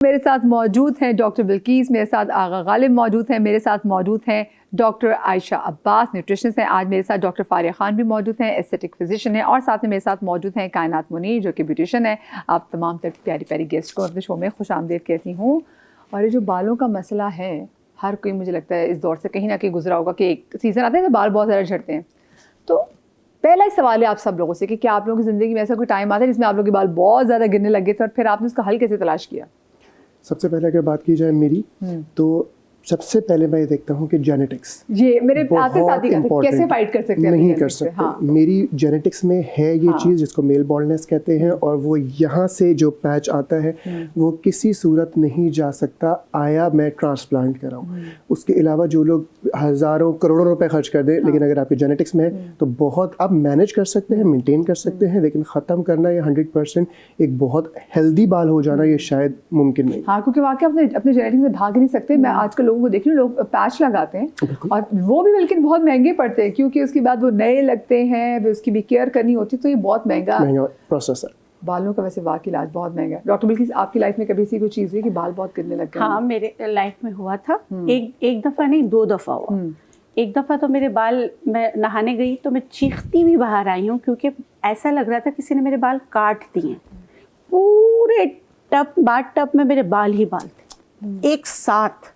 मेरे साथ मौजूद हैं डॉक्टर बिल्कीस, मेरे साथ आगा गालिब मौजूद हैं, मेरे साथ मौजूद हैं डॉक्टर आयशा अब्बास, न्यूट्रिशनिस्ट हैं। आज मेरे साथ डॉक्टर फारिया खान भी मौजूद हैं, एस्थेटिक फिजिशियन हैं, और साथ में मेरे साथ मौजूद हैं कायनात मुनीर जो कि ब्यूटिशियन है। आप तमाम प्यारी प्यारी गेस्ट को अपने शो में खुश आमदीद कहती हूँ। और ये जो बालों का मसला है, हर कोई मुझे लगता है इस दौर से कहीं ना कहीं गुजरा होगा कि एक सीज़न आता है जब बाल बहुत ज़्यादा झड़ते हैं। तो पहला ही सवाल है आप सब लोगों से कि क्या आप लोगों की ज़िंदगी में ऐसा कोई टाइम आता है जिसमें आप लोगों के बाल बहुत ज़्यादा गिरने लगे थे और फिर आपने उसका हल कैसे तलाश किया? सबसे पहले अगर बात की जाए मेरी, तो सबसे पहले मैं ये देखता हूँ कि जेनेटिक्स, ये मेरे आते साथ ही कैसे फाइट कर सकते हैं? नहीं कर सकते। हाँ। मेरी जेनेटिक्स में है ये चीज़ जिसको मेल बॉल्डनेस कहते हैं, और वो यहाँ से जो पैच आता है वो किसी सूरत नहीं जा सकता, आया मैं ट्रांसप्लांट कराऊँ। उसके अलावा जो लोग हज़ारों करोड़ों रुपए खर्च कर दें, लेकिन अगर आपके जेनेटिक्स में है तो बहुत आप मैनेज कर सकते हैं, मेंटेन कर सकते हैं, लेकिन ख़त्म करना ये 100% एक बहुत हेल्दी बाल हो जाना ये शायद मुमकिन नहीं। हाँ, क्योंकि वाकई अपने जेनेटिक्स से भाग नहीं सकते। मैं आजकल लोगों को देख रही हूँ, लोग पैच लगाते हैं और वो भी बल्कि बहुत महंगे पड़ते हैं, क्योंकि उसके बाद वो नए लगते हैं, फिर उसकी भी केयर करनी होती है, तो ये बहुत महंगा प्रोसेस है बालों का। वैसे वाकई इलाज बहुत महंगा है। डॉक्टर बिल्किस, आपकी लाइफ में कभी ऐसी कोई चीज़ हुई कि बाल बहुत गिरने लग गए? हाँ, मेरे लाइफ में हुआ था। एक दफ़ा नहीं, 2 दफ़ा हुआ। एक दफ़ा तो मेरे बाल, मैं नहाने गई तो मैं चीखती भी बाहर आई हूँ, क्योंकि ऐसा लग रहा था किसी ने मेरे बाल काट दिए। पूरे टब में मेरे बाल ही बाल थे एक साथ।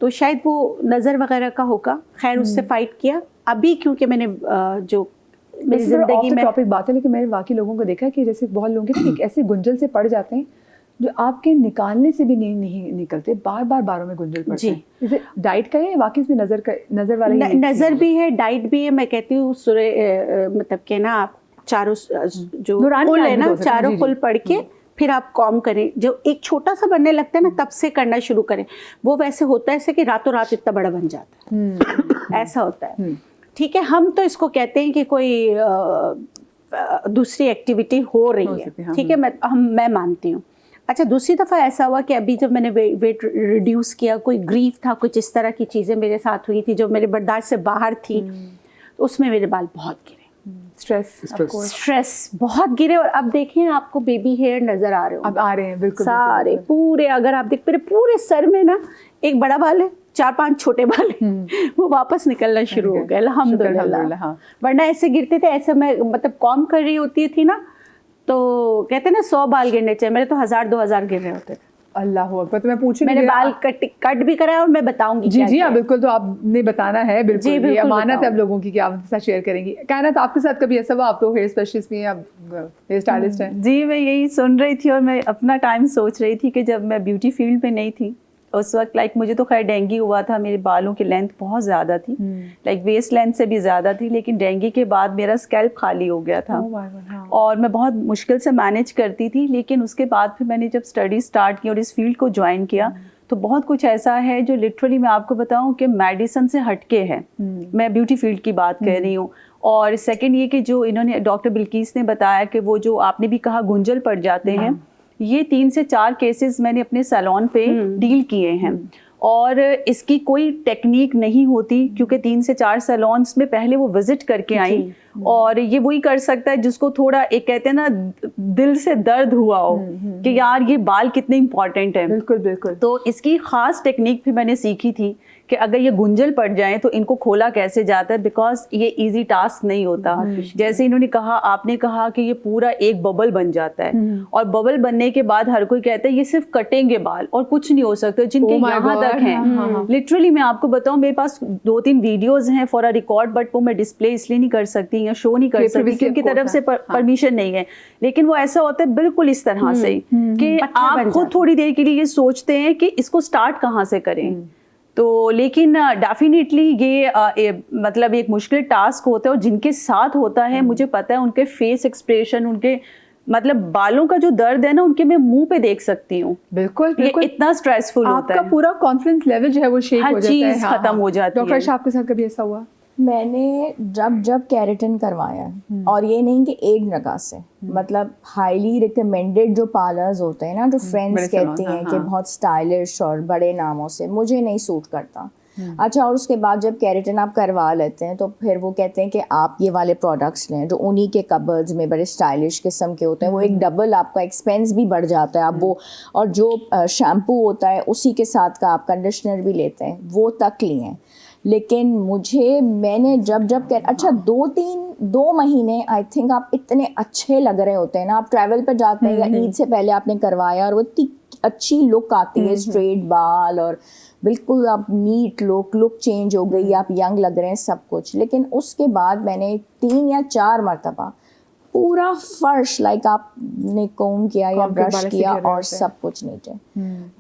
तो शायद वो नज़र वगैरह का होगा। खैर, उससे फाइट किया। अभी क्योंकि मैंने जो मेरी ज़िंदगी में टॉपिक बात है, लेकिन मैंने बाकी लोगों को देखा है कि जैसे बहुत लोग एक ऐसे गुंजल से पड़ जाते हैं जो आपके निकालने से भी नहीं निकलते, बार बार बालों में गुंजल पड़ते हैं। इसे डाइट का है, वाकई इसमें नज़र वाला नज़र भी है, डाइट भी है। मैं कहती हूँ मतलब के ना, आप चारों जो कुल है ना, चारों कुल पढ़ के फिर आप कॉम करें। जो एक छोटा सा बनने लगता है ना, तब से करना शुरू करें। वो वैसे होता है ऐसे कि रातों रात इतना बड़ा बन जाता है, ऐसा होता है। ठीक है, हम तो इसको कहते हैं कि कोई दूसरी एक्टिविटी हो रही है। ठीक है, मैं मानती हूँ। अच्छा, दूसरी दफ़ा ऐसा हुआ कि अभी जब मैंने वेट रिड्यूस किया, कोई ग्रीफ था, कुछ इस तरह की चीज़ें मेरे साथ हुई थी जो मेरे बर्दाश्त से बाहर थी, तो उसमें मेरे बाल बहुत गिरे। स्ट्रेस बहुत गिरे। और अब देखें, आपको बेबी हेयर नजर आ रहे हो, अब आ रहे हैं बिल्कुल सारे बिल्कुल। पूरे। अगर आप देख, मेरे पूरे सर में ना एक बड़ा बाल है, 4-5 छोटे बाल हैं, वो वापस निकलना शुरू हो गए, अल्हम्दुलिल्लाह। वरना ऐसे गिरते थे, ऐसे मैं मतलब कॉम कर रही होती थी ना, तो कहते ना 100 बाल गिरने चाहिए, मेरे तो 1000-2000 गिर रहे होते थे। अल्लाह अकबर। तो मैं पूछूंगी, मैंने बाल कट भी कराया और मैं बताऊंगी। जी हाँ, बिल्कुल। तो आपने बताना है, बिल्कुल ये अमानत है आप लोगों की कि आप साथ शेयर करेंगी। कायनात, आपके साथ कभी ऐसा हुआ? आप तो हेयर स्पेशलिस्ट भी हैं, आप हेयर स्टाइलिस्ट हैं। जी, मैं यही सुन रही थी और मैं अपना टाइम सोच रही थी कि जब मैं ब्यूटी फील्ड में नहीं थी उस वक्त, मुझे तो खैर डेंगू हुआ था, मेरे बालों की लेंथ बहुत ज़्यादा थी, वेस्ट लेंथ से भी ज़्यादा थी, लेकिन डेंगू के बाद मेरा स्कैल्प खाली हो गया था। और मैं बहुत मुश्किल से मैनेज करती थी। लेकिन उसके बाद फिर मैंने जब स्टडी स्टार्ट की और इस फील्ड को ज्वाइन किया, तो बहुत कुछ ऐसा है जो लिटरली मैं आपको बताऊं कि मेडिसिन से हटके है। मैं ब्यूटी फील्ड की बात कर रही हूँ। और सेकंड ये कि जो इन्होंने डॉक्टर बिल्कीस ने बताया कि वो जो आपने भी कहा गुंजल पड़ जाते हैं, ये 3 से 4 केसेस मैंने अपने सैलून पे डील किए हैं। और इसकी कोई टेक्निक नहीं होती, क्योंकि 3 से 4 सैलून्स में पहले वो विजिट करके आई। और ये वही कर सकता है जिसको थोड़ा, एक कहते हैं ना, दिल से दर्द हुआ हो कि यार ये बाल कितने इंपॉर्टेंट है। बिल्कुल बिल्कुल। तो इसकी खास टेक्निक भी मैंने सीखी थी कि अगर ये गुंजल पड़ जाए तो इनको खोला कैसे जाता है, बिकॉज ये इजी टास्क नहीं होता। जैसे इन्होंने कहा, आपने कहा कि ये पूरा एक बबल बन जाता है, और बबल बनने के बाद हर कोई कहता है ये सिर्फ कटेंगे बाल और कुछ नहीं हो सकता, जिनके यहाँ तक हैं। लिटरली मैं आपको बताऊं, मेरे पास 2-3 वीडियोज हैं फॉर अ रिकॉर्ड, बट वो मैं डिस्प्ले इसलिए नहीं कर सकती या शो नहीं कर सकती क्योंकि तरफ से परमिशन नहीं है। लेकिन वो ऐसा होता है बिल्कुल इस तरह से कि आप खुद थोड़ी देर के लिए ये सोचते हैं कि इसको स्टार्ट कहाँ से करें। तो लेकिन डेफिनेटली ये मतलब एक मुश्किल टास्क होता है, और जिनके साथ होता है मुझे पता है उनके फेस एक्सप्रेशन, उनके मतलब बालों का जो दर्द है ना, उनके मैं मुंह पे देख सकती हूँ। बिल्कुल ये इतना स्ट्रेसफुल होता है, आपका पूरा कॉन्फिडेंस लेवल जो है वो शेक हो जाता है, हर चीज खत्म हो जाती है। डॉक्टर साहब के साथ कभी ऐसा हुआ? मैंने जब केराटिन करवाया, और ये नहीं कि एक जगह से, मतलब हाईली रिकमेंडेड जो पार्लर्स होते हैं ना, जो फ्रेंड्स कहती हैं कि बहुत स्टाइलिश और बड़े नामों से, मुझे नहीं सूट करता। अच्छा, और उसके बाद जब केराटिन आप करवा लेते हैं तो फिर वो कहते हैं कि आप ये वाले प्रोडक्ट्स लें जो उन्हीं के कबर्ड्स में बड़े स्टाइलिश किस्म के होते हैं, वो एक डबल आपका एक्सपेंस भी बढ़ जाता है। आप वो, और जो शैम्पू होता है उसी के साथ का आप कंडीशनर भी लेते हैं, वो तक लिए। लेकिन मैंने जब अच्छा 2 महीने आई थिंक आप इतने अच्छे लग रहे होते हैं ना, आप ट्रैवल पर जाते हैं या ईद से पहले आपने करवाया और वो इतनी अच्छी लुक आती है, स्ट्रेट बाल और बिल्कुल आप नीट लुक चेंज हो गई, आप यंग लग रहे हैं, सब कुछ। लेकिन उसके बाद मैंने 3 या 4 मरतबा पूरा फर्श लाइक आपने कोम किया या ब्रश किया और सब कुछ नीचे,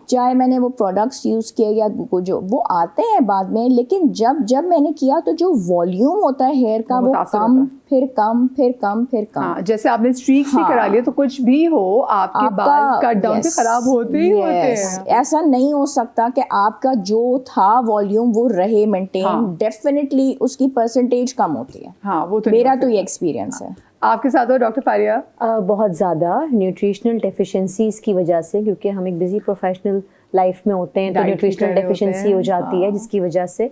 चाहे मैंने वो प्रोडक्ट्स यूज़ किए या जो वो आते हैं बाद में, लेकिन जब मैंने किया तो जो वॉल्यूम होता है हेयर का वो कम फिर कम फिर कम फिर कम। हाँ, जैसे आपने स्ट्रीक्स भी करा लिया तो कुछ भी हो आपके बाल कट डाउन से खराब होते ही होते हैं। ऐसा नहीं हो सकता कि आपका जो था वॉल्यूम वो रहे मेंटेन, डेफिनेटली उसकी परसेंटेज कम होती है। हाँ, वो तो मेरा तो ये एक्सपीरियंस है। आपके साथ हो डॉक्टर फारिया? बहुत ज़्यादा न्यूट्रिशनल डेफिशिएंसीज की वजह से, क्योंकि हम एक बिजी प्रोफेशनल लाइफ में होते हैं तो न्यूट्रिशनल डेफिशिएंसी हो जाती है, जिसकी वजह से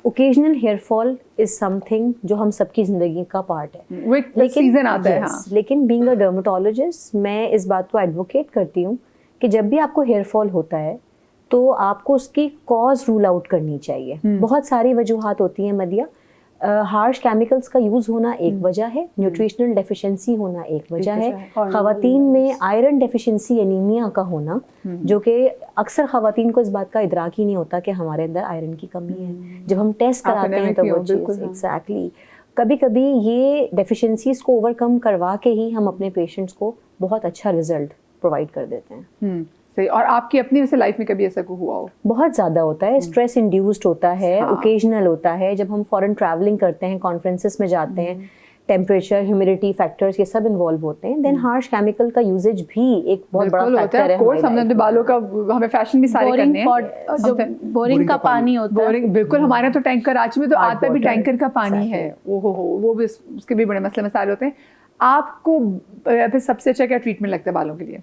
occasional hair fall is something जो हम सबकी ज़िंदगी का पार्ट है। लेकिन सीजन आता है। हाँ। लेकिन बीइंग अ डर्मेटोलॉजिस्ट मैं इस बात को एडवोकेट करती हूँ कि जब भी आपको हेयर फॉल होता है तो आपको उसकी कॉज रूल आउट करनी चाहिए। बहुत सारी वजूहात होती हैं मदिया। हार्श केमिकल्स का यूज़ होना एक वजह है, न्यूट्रिशनल डेफिशिएंसी होना एक वजह है, ख़वातीन में आयरन डेफिशिएंसी एनीमिया का होना, जो कि अक्सर ख़वातीन को इस बात का इदराक ही नहीं होता कि हमारे अंदर आयरन की कमी है। जब हम टेस्ट कराते हैं तो वो चीज़ एग्जैक्टली, कभी कभी ये डेफिशिएंसीज को ओवरकम करवा के ही हम अपने पेशेंट्स को बहुत अच्छा रिजल्ट प्रोवाइड कर देते हैं। सही। और आपकी अपनी वैसे लाइफ में कभी ऐसा हुआ हो? बहुत ज़्यादा होता है, स्ट्रेस इंड्यूस्ड होता है, ओकेजनल होता है। जब हम फॉरेन ट्रैवलिंग करते हैं, कॉन्फ्रेंसेस में जाते हैं, टेम्परेचर, ह्यूमिडिटी फैक्टर्स ये सब इन्वॉल्व होते हैं, देन हार्श केमिकल का यूजेज भी एक बहुत बड़ा फैक्टर है। कोर्स हमने अपने बालों का, हमें फैशन भी सारे करने हैं। जो बोरिंग का पानी होता है, बिल्कुल। हमारे यहाँ तो टैंकर, कराची में तो आता भी टैंकर का पानी है। ओहो, वो भी, उसके भी बड़े मसले मसाइल होते हैं। आपको फिर सबसे अच्छा क्या ट्रीटमेंट लगता है बालों के लिए?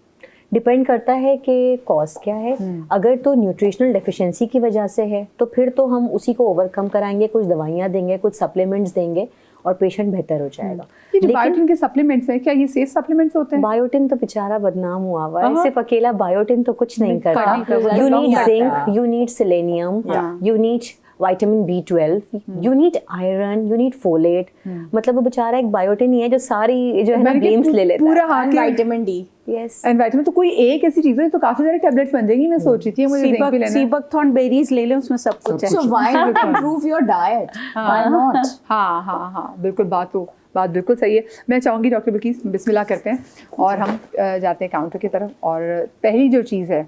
डिपेंड करता है कि कॉज क्या है। अगर तो न्यूट्रिशनल डेफिशिएंसी की वजह से है तो फिर तो हम उसी को ओवरकम कराएंगे, कुछ दवाइयाँ देंगे, कुछ सप्लीमेंट्स देंगे और पेशेंट बेहतर हो जाएगा। ये जो बायोटिन के सप्लीमेंट्स हैं, क्या ये सेफ सप्लीमेंट्स होते हैं? बायोटिन तो बेचारा बदनाम हुआ हुआ है, सिर्फ अकेला बायोटिन तो कुछ नहीं करता। You need zinc, you need selenium, you need vitamin B12, you need iron, you need folate. मतलब वो बेचारा एक बायोटिन ही है जो सारी जो है ना ब्लेम्स ले लेता है। पूरा हाथ vitamin D, yes, and vitamin तो कोई एक ऐसी चीज है तो काफी सारे टैबलेट्स बन जाएंगी। मैं सोच रही थी मुझे जिंक भी लेना है। सीबकथॉर्न बेरीज ले लें, उसमें सब कुछ है। so why not improve your diet? Why not? हाँ, बिल्कुल। बात बिल्कुल सही है। मैं चाहूँगी डॉक्टर बिल्कीस बिस्मिल्लाह करते हैं और हम जाते हैं काउंटर की तरफ। और पहली जो चीज़ है,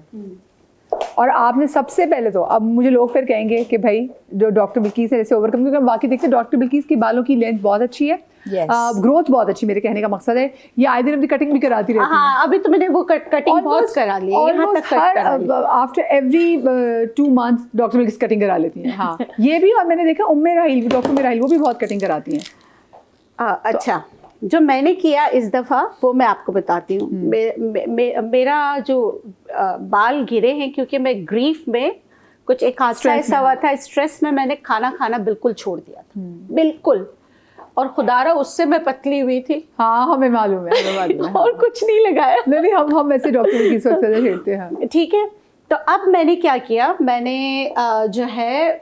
और आपने सबसे पहले तो, अब मुझे लोग फिर कहेंगे कि भाई जो डॉक्टर बिल्कीस है जैसे ओवरकम, क्योंकि हम बाकी देखते हैं डॉक्टर बिल्कीस की बालों की लेंथ बहुत अच्छी है, ग्रोथ बहुत अच्छी, मेरे कहने का मकसद है। ये आए दिन अपनी कटिंग भी कराती रहती है। हाँ, अभी तो मैंने वो कटिंग बहुत करा ली है, यहाँ तक कट करा ली। After every 2 months doctor Bilkis cutting करा लेती हैं। हाँ, ये भी। और मैंने देखा उम्मे राहिल, डॉक्टर उम्मे राहिल, वो भी बहुत कटिंग कराती हैं। अच्छा, जो मैंने किया इस दफ़ा वो मैं आपको बताती हूँ। मेरा जो बाल गिरे हैं क्योंकि मैं ग्रीफ में कुछ एक हादसा ऐसा हुआ था, स्ट्रेस में मैंने खाना खाना बिल्कुल छोड़ दिया था, बिल्कुल। और खुदारा उससे मैं पतली हुई थी। हाँ, हमें मालूम है। और कुछ नहीं लगाया। नहीं, हम ऐसे डॉक्टर की सोच से खेलते हैं। ठीक है, तो अब मैंने क्या किया, मैंने जो है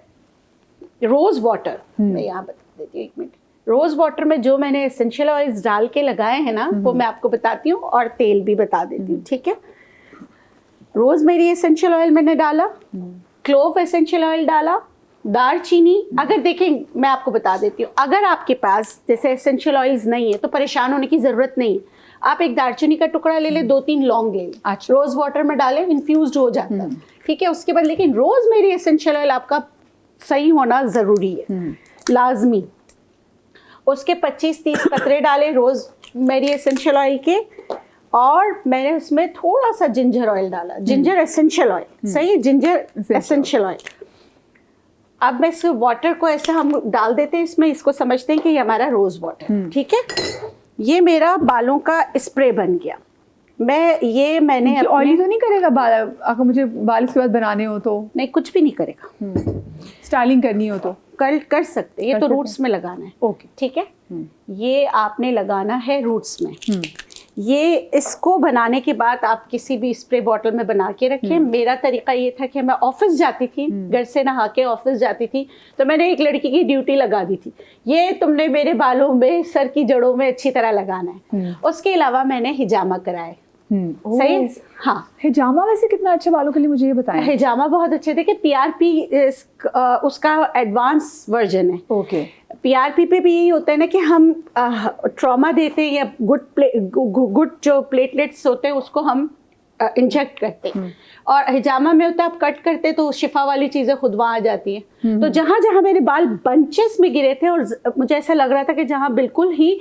रोज़ वाटर, मैं यहाँ बता देती हूँ, 1 मिनट। रोज़ वाटर में जो मैंने एसेंशियल ऑयल्स डाल के लगाए हैं ना, वो मैं आपको बताती हूँ, और तेल भी बता देती हूँ। ठीक है, रोज़मेरी एसेंशियल ऑयल मैंने डाला, क्लोव एसेंशियल ऑयल डाला, दालचीनी। अगर देखें, मैं आपको बता देती हूँ, अगर आपके पास जैसे एसेंशियल ऑयल्स नहीं है तो परेशान होने की ज़रूरत नहीं है। आप एक दालचीनी का टुकड़ा ले लें, 2-3 लौंग ले लें, अच्छा, रोज़ वाटर में डालें, इन्फ्यूज़ हो जाता है। ठीक है, उसके बाद लेकिन रोज़मेरी एसेंशियल ऑयल आपका सही होना ज़रूरी है, लाजमी। उसके 25-30 कतरे डाले रोज़ मेरी एसेंशियल ऑयल के, और मैंने उसमें थोड़ा सा जिंजर ऑयल डाला, जिंजर एसेंशियल ऑयल, सही, जिंजर एसेंशियल ऑयल। अब मैं इस वाटर को ऐसे हम डाल देते हैं इसमें, इसको समझते हैं कि ये हमारा रोज़ वाटर। ठीक है, ये मेरा बालों का स्प्रे बन गया। मैंने ऑयली तो नहीं करेगा बाल अगर मुझे बाल इसके बाद बनाने हो तो? नहीं, कुछ भी नहीं करेगा। स्टाइलिंग करनी हो तो कर सकते, ये तो रूट्स में लगाना है। ओके, ठीक है, ये आपने लगाना है रूट्स में। ये इसको बनाने के बाद आप किसी भी स्प्रे बॉटल में बना के रखें। मेरा तरीका ये था कि मैं ऑफिस जाती थी, घर से नहा के ऑफिस जाती थी, तो मैंने एक लड़की की ड्यूटी लगा दी थी, ये तुमने मेरे बालों में, सर की जड़ों में अच्छी तरह लगाना है। उसके अलावा मैंने हिजामा कराए। सही है? हाँ, हिजामा वैसे कितना अच्छा बालों के लिए, मुझे ये बताएं। हिजामा बहुत अच्छे, देखिए पीआरपी उसका एडवांस वर्जन है। ओके, पीआरपी पे भी यही होता है ना कि हम ट्रॉमा देते हैं या गुड जो प्लेटलेट्स होते हैं उसको हम इंजेक्ट करते हैं, और हिजामा में होता है आप कट करते तो शिफा वाली चीज़ें खुद वहाँ आ जाती हैं। तो जहाँ जहाँ मेरे बाल बंचेस में गिरे थे और मुझे ऐसा लग रहा था कि जहाँ बिल्कुल ही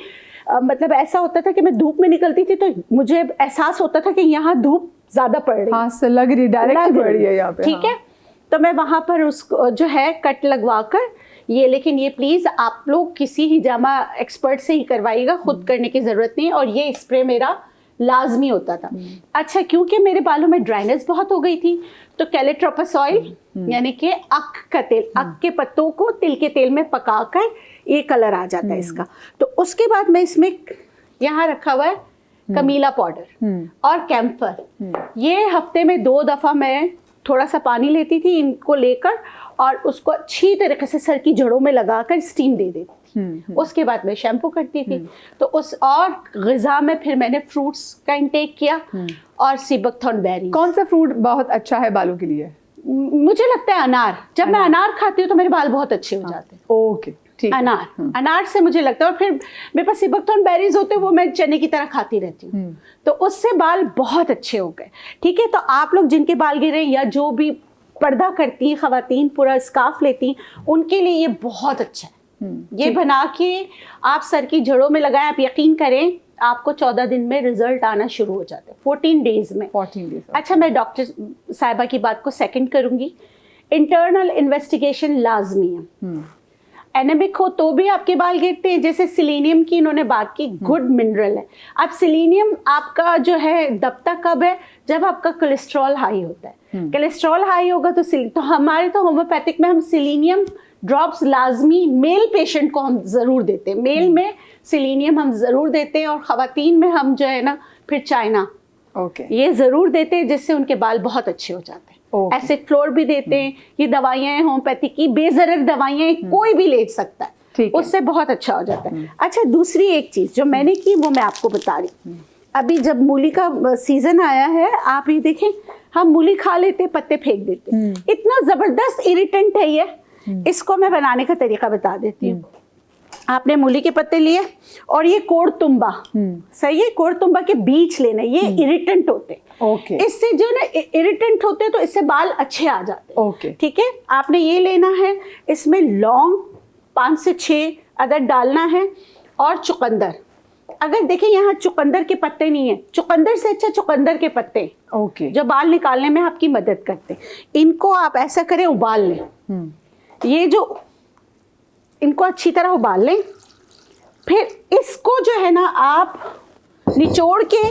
मतलब ऐसा होता था कि मैं धूप में निकलती थी तो मुझे एहसास होता था कि यहाँ धूप ज़्यादा पड़ रही है। हाँ, लग रही डायरेक्ट पड़ रही है यहाँ पे। ठीक है, तो मैं वहाँ पर उसको जो है कट लगवा कर ये, लेकिन ये प्लीज़ आप लोग किसी हिजामा एक्सपर्ट से ही करवाइएगा, खुद करने की ज़रूरत नहीं। और ये स्प्रे मेरा लाजमी होता था। अच्छा, क्योंकि मेरे बालों में ड्राइनेस बहुत हो गई थी तो कैलेट्रोपस ऑयल यानी कि अक का तेल, अक के पत्तों को तिल के तेल में पकाकर ये कलर आ जाता है इसका। तो उसके बाद मैं इसमें यहाँ रखा हुआ है कमीला पाउडर और कैम्फर। ये हफ्ते में 2 दफ़ा मैं थोड़ा सा पानी लेती थी इनको लेकर और उसको अच्छी तरीके से सर की जड़ों में लगाकर स्टीम दे देती थी। उसके बाद मैं शैम्पू करती थी। तो उस और ग़िज़ा में फिर मैंने फ्रूट्स का इंटेक किया और सीबकथॉर्न बेरी। कौन सा फ्रूट बहुत अच्छा है बालों के लिए? मुझे लगता है अनार। जब मैं अनार खाती हूँ तो मेरे बाल बहुत अच्छे हो जाते हैं। ओके, ठीक। अनार से मुझे लगता है। और फिर मेरे पास सीबकथॉर्न बेरीज होते हैं, वो मैं चने की तरह खाती रहती हूँ, तो उससे बाल बहुत अच्छे हो गए। ठीक है, तो आप लोग जिनके बाल गिरे या जो भी पर्दा करती हैं ख़वातीन, पूरा स्कार्फ लेती हैं, उनके लिए ये बहुत अच्छा है। ये बना के आप सर की जड़ों में लगाएं। आप यकीन करें आपको 14 दिन में रिजल्ट आना शुरू हो जाते हैं, 14 डेज में। 14 डेज। अच्छा, मैं डॉक्टर साहिबा की बात को सेकंड करूंगी। इंटरनल इन्वेस्टिगेशन लाजमी है। एनेमिक हो तो भी आपके बाल गिरते हैं, जैसे सिलीनियम की इन्होंने बात की, गुड मिनरल है। अब सिलीनियम आपका जो है दबता कब है? जब आपका कोलेस्ट्रॉल हाई होता है। कोलेस्ट्रॉल हाई होगा तो हमारे तो होम्योपैथिक में हम सिलीनियम ड्रॉप्स लाजमी मेल पेशेंट को हम ज़रूर देते हैं। मेल में सिलीनियम हम ज़रूर देते हैं, और ख़वातीन में हम जो है ना फिर चाइना ये ज़रूर देते हैं, जिससे उनके बाल बहुत अच्छे हो जाते हैं। एसिड फ्लोर भी देते हैं। ये दवाइयाँ हैं होम्योपैथिक की, बेज़रर दवाइयाँ, कोई भी ले सकता है, उससे बहुत अच्छा हो जाता है। अच्छा, दूसरी एक चीज़ जो मैंने की वो मैं आपको बता रही हूँ। अभी जब मूली का सीज़न आया है, आप ये देखें, हम मूली खा लेते, पत्ते फेंक देते, इतना ज़बरदस्त इरिटेंट है ये। इसको मैं बनाने का तरीका बता देती हूँ। आपने मूली के पत्ते लिए और ये कोड़तुम्बा, सही है, कोड़तुम्बा के बीज लेने, ये इरिटेंट होते हैं। इससे जो ना इरिटेंट होते हैं तो इससे बाल अच्छे आ जाते हैं। ठीक है, आपने ये लेना है, इसमें लौंग 5 से 6 अदद डालना है और चुकंदर। अगर देखें यहाँ चुकंदर के पत्ते नहीं है, चुकंदर से अच्छा चुकंदर के पत्ते जो बाल निकालने में आपकी मदद करते हैं। इनको आप ऐसा करें, उबाल लें। ये जो इनको अच्छी तरह उबाल लें, फिर इसको जो है ना आप निचोड़ के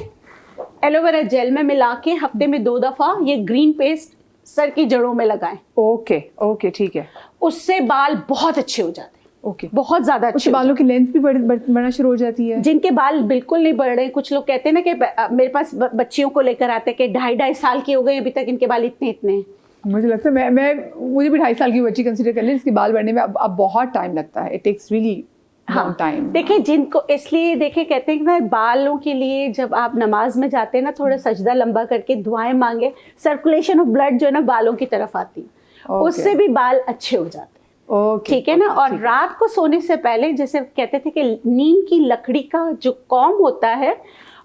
एलोवेरा जेल में मिला के हफ्ते में 2 दफ़ा ये ग्रीन पेस्ट सर की जड़ों में लगाएं। ओके, ठीक है। उससे बाल बहुत अच्छे हो जाते हैं। बहुत ज़्यादा अच्छे। बालों की लेंथ भी बढ़ना शुरू हो जाती है। जिनके बाल बिल्कुल नहीं बढ़ रहे, कुछ लोग कहते हैं ना कि मेरे पास बच्चियों को लेकर आते हैं कि 2.5 साल की हो गई, अभी तक इनके बाल इतने हैं। मुझे लगता है मुझे भी 2.5 साल की बच्ची कंसीडर कर लें, इसके बाल बढ़ने में अब बहुत टाइम लगता है। It takes really long time. देखिए, जिनको इसलिए देखे कहते हैं कि ना बालों के लिए जब आप नमाज में जाते हैं ना, थोड़ा सजदा लंबा करके दुआएं मांगे, सर्कुलेशन ऑफ ब्लड जो है ना बालों की तरफ आती है, उससे भी बाल अच्छे हो जाते हैं। ठीक है ना। और रात को सोने से पहले जैसे कहते थे कि नीम की लकड़ी का जो कॉम होता है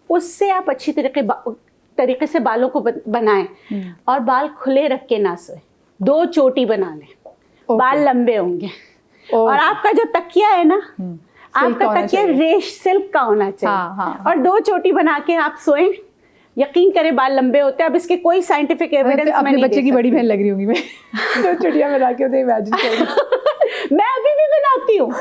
उससे आप अच्छी तरीके से बालों को बनाएं और बाल खुले रख के ना सोए। 2 चोटी बना लें, बाल लंबे होंगे। और आपका जो तकिया है ना, आपका तकिया रेश सिल्क का होना चाहिए। और 2 चोटी बना के आप सोएं, यकीन करें बाल लंबे होते हैं। अब इसके कोई साइंटिफिक एविडेंस मैं अपने बच्चे की बड़ी बहन लग रही होंगी मैं। 2 चोटियां बना के इमेजिन कर मैं अभी भी बनाती हूँ।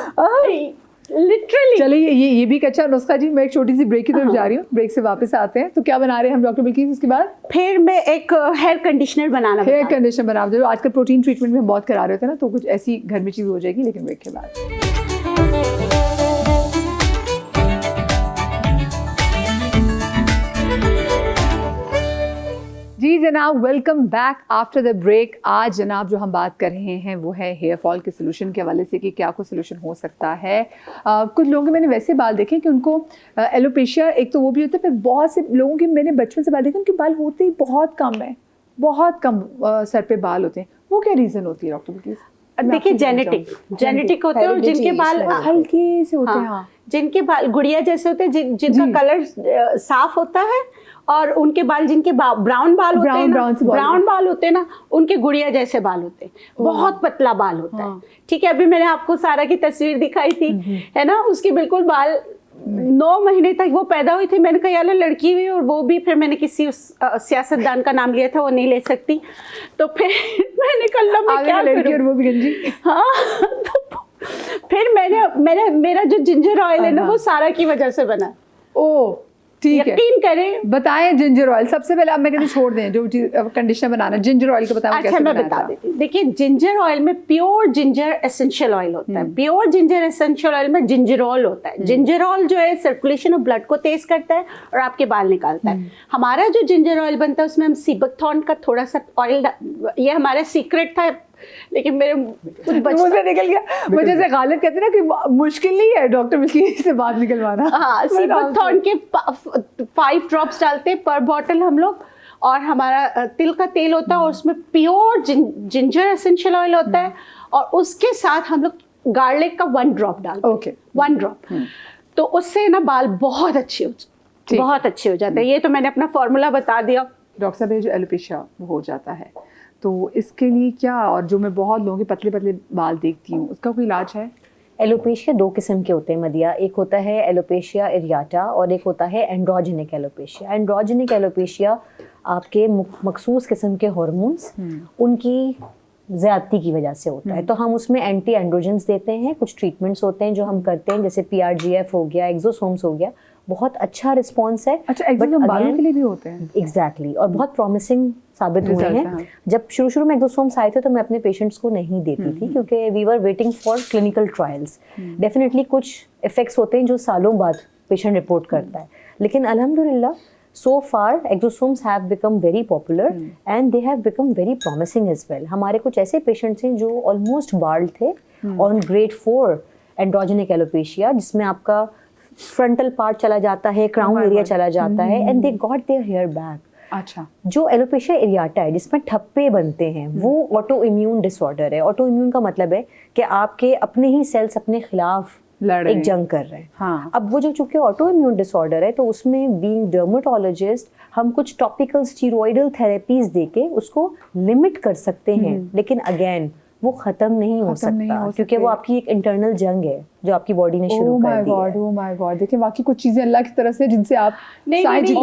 लिटरली। चलिए ये भी एक अच्छा नुस्खा जी। मैं एक छोटी सी ब्रेक की तरफ जा रही हूँ, ब्रेक से वापस आते हैं। तो क्या बना रहे हैं हम डॉक्टर बिल्किस उसके बाद? फिर मैं एक हेयर कंडीशनर बनाना हेयर बता कंडीशनर बना दो। आजकल प्रोटीन ट्रीटमेंट में हम बहुत करा रहे थे ना, तो कुछ ऐसी घर में चीज़ हो जाएगी, लेकिन ब्रेक के बाद। जी जनाब, welcome back after the break. आज जनाब जो हम बात कर रहे हैं वो है हेयर फॉल के सोल्यूशन के हवाले से कि क्या कोई सोल्यूशन हो सकता है। कुछ लोगों के मैंने वैसे बाल देखे कि उनको एलोपेशिया एक तो वो भी होता है, फिर बहुत से लोगों के मैंने बचपन से बाल देखे उनके बाल होते ही बहुत कम है, बहुत कम सर पे बाल होते हैं। वो क्या रीज़न होती है डॉक्टर प्लीज? देखिए जेनेटिक होते हैं और जिनके बाल हल्के से होते हैं। हाँ, जिनके बाल गुड़िया जैसे होते हैं, जिनका कलर साफ होता है, और उनके बाल जिनके ब्राउन बाल होते हैं ना, ब्राउन बाल होते हैं ना, उनके गुड़िया जैसे बाल होते हैं, बहुत पतला बाल होता है। ठीक है, अभी मैंने आपको सारा की तस्वीर दिखाई थी, है ना, उसके बिल्कुल बाल 9 महीने तक वो पैदा हुई थी। मैंने कहा यार लड़की हुई, और वो भी फिर मैंने किसी सियासतदान का नाम लिया था, वो नहीं ले सकती, तो फिर मैंने कहा मैं क्या लड़की और वो भी गंजी। हाँ, तो फिर मैंने मेरा जो जिंजर ऑयल है ना, वो सारा की वजह से बना। ओ ठीक है, यकीन करें। बताएं जिंजर ऑयल सबसे पहले। अब मैं कहती छोड़ दें जो कंडीशनर बनाना, जिंजर ऑयल को बताएं। अच्छा, मैं बता देती हूँ। देखिए जिंजर ऑयल में प्योर जिंजर एसेंशियल ऑयल होता है। प्योर जिंजर एसेंशियल ऑयल में जिंजरॉल होता है। जिंजरॉल जो है सर्कुलेशन ऑफ ब्लड को तेज करता है और आपके बाल निकालता है। हमारा जो जिंजर ऑयल बनता है उसमें हम सीबकथॉर्न का थोड़ा सा ऑयल, ये हमारा सीक्रेट था, लेकिन मेरे कुछ मुंह से निकल गया। मुझे जैसे गालिब कहते हैं ना कि मुश्किल नहीं है डॉक्टर बिल्किस से बात निकलवाना। हाँ, सीबकथॉर्न के 5 ड्रॉप्स डालते हैं पर बॉटल हम लोग, और हमारा तिल का तेल होता है और उसमें प्योर जिंजर एसेंशियल ऑयल होता है, और उसके साथ हम लोग गार्लिक का 1 ड्रॉप डालते हैं। Okay, 1 drop. तो उससे ना बाल बहुत अच्छे हो जाते हैं। ये तो मैंने अपना फॉर्मूला बता दिया। डॉक्टर साहब, जो एलोपेशिया हो जाता है तो इसके लिए क्या, और जो मैं बहुत लोगों के पतले पतले बाल देखती हूँ, उसका कोई इलाज है? एलोपेशिया 2 किस्म के होते हैं मदिया। एक होता है एलोपेशिया एरियाटा और एक होता है एंड्रोजेनिक एलोपेशिया। एंड्रोजेनिक एलोपेशिया आपके मखसूस किस्म के हार्मोन्स उनकी ज़्यादती की वजह से होता है। तो हम उसमें एंटी एंड्रोजेंस देते हैं, कुछ ट्रीटमेंट्स होते हैं जो हम करते हैं, जैसे PRGF हो गया, एक्सोसोम्स हो गया। बहुत अच्छा रिस्पॉन्स है। अच्छा, एक्सोसोम बालों के लिए भी होते हैं? एग्जैक्टली, और बहुत प्रॉमिसिंग साबित हुए हैं। हाँ। जब शुरू में एक्सोसोम्स आए थे तो मैं अपने पेशेंट्स को नहीं देती थी, क्योंकि we were waiting for clinical trials. Definitely कुछ इफेक्ट्स होते हैं जो सालों बाद पेशेंट रिपोर्ट करता है, लेकिन अल्हम्दुलिल्लाह so far exosomes have become very popular and they have become very promising as well. हमारे कुछ ऐसे पेशेंट्स हैं जो ऑलमोस्ट बाल्ड थे ऑन ग्रेड 4 एंड्रोजेनिक एलोपेशिया, जिसमें आपका फ्रंटल पार्ट चला जाता है, क्राउन एरिया चला जाता है, and they got their hair back. अच्छा, जो एलोपेशिया एरियाटा है जिसमें ठप्पे बनते हैं, वो ऑटो इम्यून डिसऑर्डर है। ऑटो इम्यून का मतलब है कि आपके अपने ही सेल्स अपने खिलाफ एक जंग कर रहे हैं। हाँ। अब वो जो चूंकि ऑटो इम्यून डिसऑर्डर है, तो उसमें बीइंग डर्मेटोलॉजिस्ट हम कुछ टॉपिकल स्टीरॉयडल थेरेपीज देके उसको लिमिट कर सकते हैं, लेकिन अगेन वो खत्म नहीं हो सकता, क्योंकि वो आपकी एक इंटरनल जंग है जो आपकी बॉडी ने शुरू कर दी है। ओह माय गॉड, देखिए बाकी कुछ चीजें अल्लाह की तरफ से जिनसे आप हमारी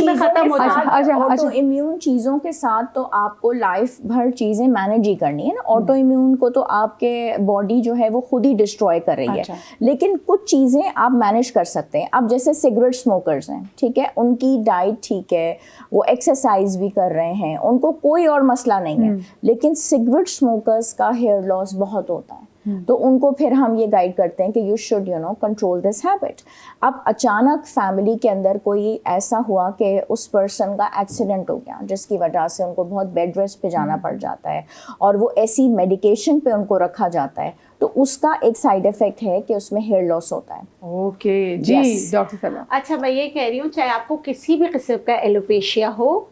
में खत्म होता है। ऑटो इम्यून चीज़ों के साथ तो आपको लाइफ भर चीज़ें मैनेज ही करनी है ना। ऑटो इम्यून को तो आपके बॉडी जो है वो खुद ही डिस्ट्रॉय कर रही है, लेकिन कुछ चीज़ें आप मैनेज कर सकते हैं। अब जैसे सिगरेट स्मोकर्स हैं, ठीक है, उनकी डाइट ठीक है, वो एक्सरसाइज भी कर रहे हैं, उनको कोई और मसला नहीं है, लेकिन सिगरेट स्मोकर्स का हेयर लॉस बहुत होता है। तो उनको फिर हम ये गाइड करते हैं कि you should control this habit. अब अचानक फैमिली के अंदर कोई ऐसा हुआ कि उस पर्सन का एक्सीडेंट हो गया, जिसकी वजह से उनको बहुत बेड रेस्ट पे जाना पड़ जाता है, और वो ऐसी मेडिकेशन पे उनको रखा जाता है, तो उसका एक साइड इफेक्ट है कि उसमें हेयर लॉस होता है। ओके जी डॉक्टर साहब। अच्छा, मैं ये कह रही हूँ, चाहे आपको किसी भी किस्म का एलोपेशिया हो,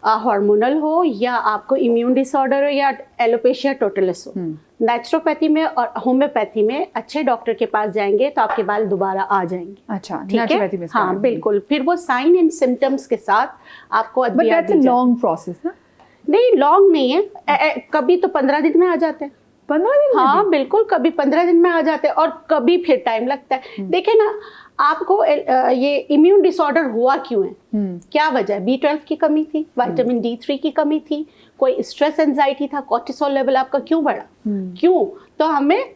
हार्मोनल हो, या आपको इम्यून डिसऑर्डर हो, या एलोपेशिया टोटलिस हो, नेचुरोपैथी में और होम्योपैथी में अच्छे डॉक्टर के पास जाएंगे तो आपके बाल दोबारा आ जाएंगे। अच्छा, ठीक है, हाँ बिल्कुल। फिर वो साइन एंड सिम्टम्स के साथ आपको अदविया दी जाती है। लॉन्ग प्रोसेस ना? नहीं, लॉन्ग नहीं है। कभी तो 15 दिन में आ जाते हैं। 15 दिन? हाँ बिल्कुल, कभी 15 दिन में आ जाते हैं, और कभी फिर टाइम लगता है। देखे ना, आपको ये इम्यून डिसऑर्डर हुआ क्यों है, क्या वजह है? B12 की कमी थी, विटामिन D3 की कमी थी, कोई स्ट्रेस एंजाइटी था, कोर्टिसोल लेवल आपका क्यों बढ़ा, क्यों? तो हमें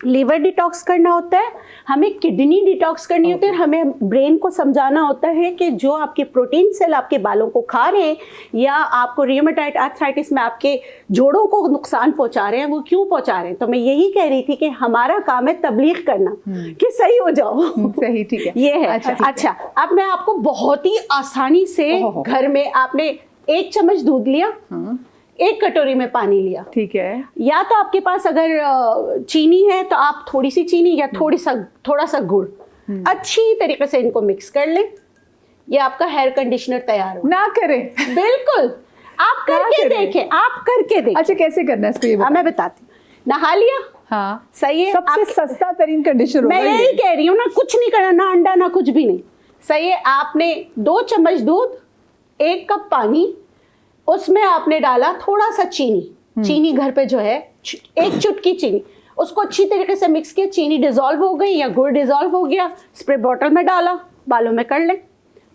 लिवर डिटॉक्स करना होता है, हमें किडनी डिटॉक्स करनी होती है, और हमें ब्रेन को समझाना होता है कि जो आपके प्रोटीन सेल आपके बालों को खा रहे हैं या आपको रियोमेटॉइड आर्थराइटिस में आपके जोड़ों को नुकसान पहुंचा रहे हैं, वो क्यों पहुंचा रहे हैं। तो मैं यही कह रही थी कि हमारा काम है तबलीग करना कि सही हो जाओ। सही, ठीक है, ये है। अच्छा, अब मैं आपको बहुत ही आसानी से घर में, आपने 1 चम्मच दूध लिया, 1 कटोरी में पानी लिया, ठीक है, या तो आपके पास अगर चीनी है तो आप थोड़ी सी चीनी या थोड़ा सा गुड़ अच्छी तरीके से इनको मिक्स कर लें। ये आपका हेयर कंडीशनर तैयार हो। ना करें। बिल्कुल, आप करके देखें, आप करके देखें। अच्छा, कैसे करना है इसको ये मैं बताती हूँ। नहा लिया, हाँ, सही है, सबसे सस्ता तरीन कंडीशनर मैं यही कह रही हूँ ना, कुछ नहीं करना, ना अंडा ना कुछ भी नहीं, सही है। आपने 2 चम्मच दूध, 1 कप पानी, उसमें आपने डाला थोड़ा सा चीनी घर पे जो है 1 चुटकी चीनी, उसको अच्छी तरीके से मिक्स किया, चीनी डिजोल्व हो गई या गुड़ डिजोल्व हो गया, स्प्रे बॉटल में डाला, बालों में कर लें,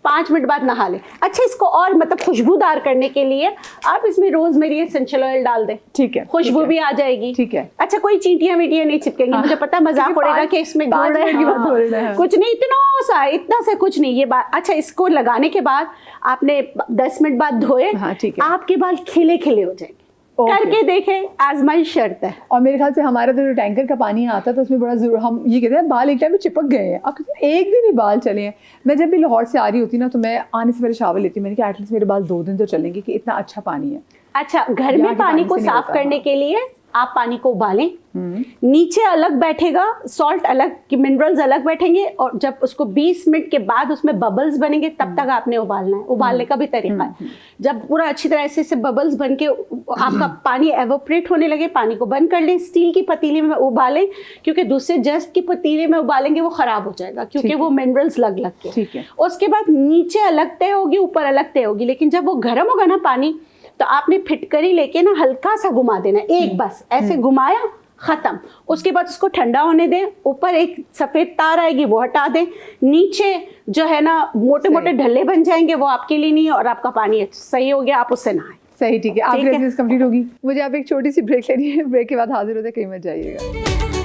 5 मिनट बाद नहा लें। अच्छा, इसको और मतलब खुशबूदार करने के लिए आप इसमें रोजमेरी एसेंशियल ऑयल डाल दें, ठीक है, खुशबू भी आ जाएगी, ठीक है। अच्छा, कोई चींटियां वीटियां नहीं चिपकेंगी। मुझे पता मजाक उड़ेगा कि इसमें गुड़ है, की बात हो रही है। कुछ नहीं, इतना सा कुछ नहीं, ये बात। अच्छा, इसको लगाने के बाद आपने 10 मिनट बाद धोए, हाँ, ठीक है। आपके आपके बाल खिले खिले हो जाएंगे। करके देखें, आजमाइश शर्त है। और मेरे ख्याल से हमारा तो जो टैंकर का पानी आता है तो उसमें बड़ा जरूर हम ये कहते हैं बाल एक टाइम में चिपक गए हैं, अब एक दिन ही बाल चले हैं। मैं जब भी लाहौर से आ रही होती ना तो मैं आने से पहले शावर लेती हूँ, मैंने कहा एटलीस्ट मेरे बाल 2 दिन तो चलेंगे कि इतना अच्छा पानी है। अच्छा, घर यहाँ में के पानी पानी को से साफ निकलता है। करने के लिए आप पानी को उबालें, नीचे अलग बैठेगा सॉल्ट अलग, कि मिनरल्स अलग बैठेंगे, और जब उसको 20 मिनट के बाद उसमें बबल्स बनेंगे तब तक आपने उबालना है। उबालने का भी तरीका है, जब पूरा अच्छी तरह से बबल्स बन के आपका पानी एवोपरेट होने लगे, पानी को बंद कर लें, स्टील की पतीली में उबालें, क्योंकि दूसरे जस्ट की पतीले में उबालेंगे वो खराब हो जाएगा, क्योंकि वो मिनरल्स लग के। ठीक है। उसके बाद नीचे अलग तय होगी, ऊपर अलग तय होगी, लेकिन जब वो गर्म होगा ना पानी, तो आपने फिटकरी लेके ना हल्का सा घुमा देना, एक बस ऐसे घुमाया, खत्म। उसके बाद उसको ठंडा होने दें, ऊपर एक सफेद तार आएगी वो हटा दें, नीचे जो है ना मोटे मोटे ढल्ले बन जाएंगे, वो आपके लिए नहीं है, और आपका पानी सही हो गया, आप उससे नहाएं। सही, ठीक है, आपकी ठीक है। रेसिपी कंप्लीट होगी। मुझे आप एक छोटी सी ब्रेक लेनी है, ब्रेक के बाद हाजिर होते, कहीं मत जाइएगा।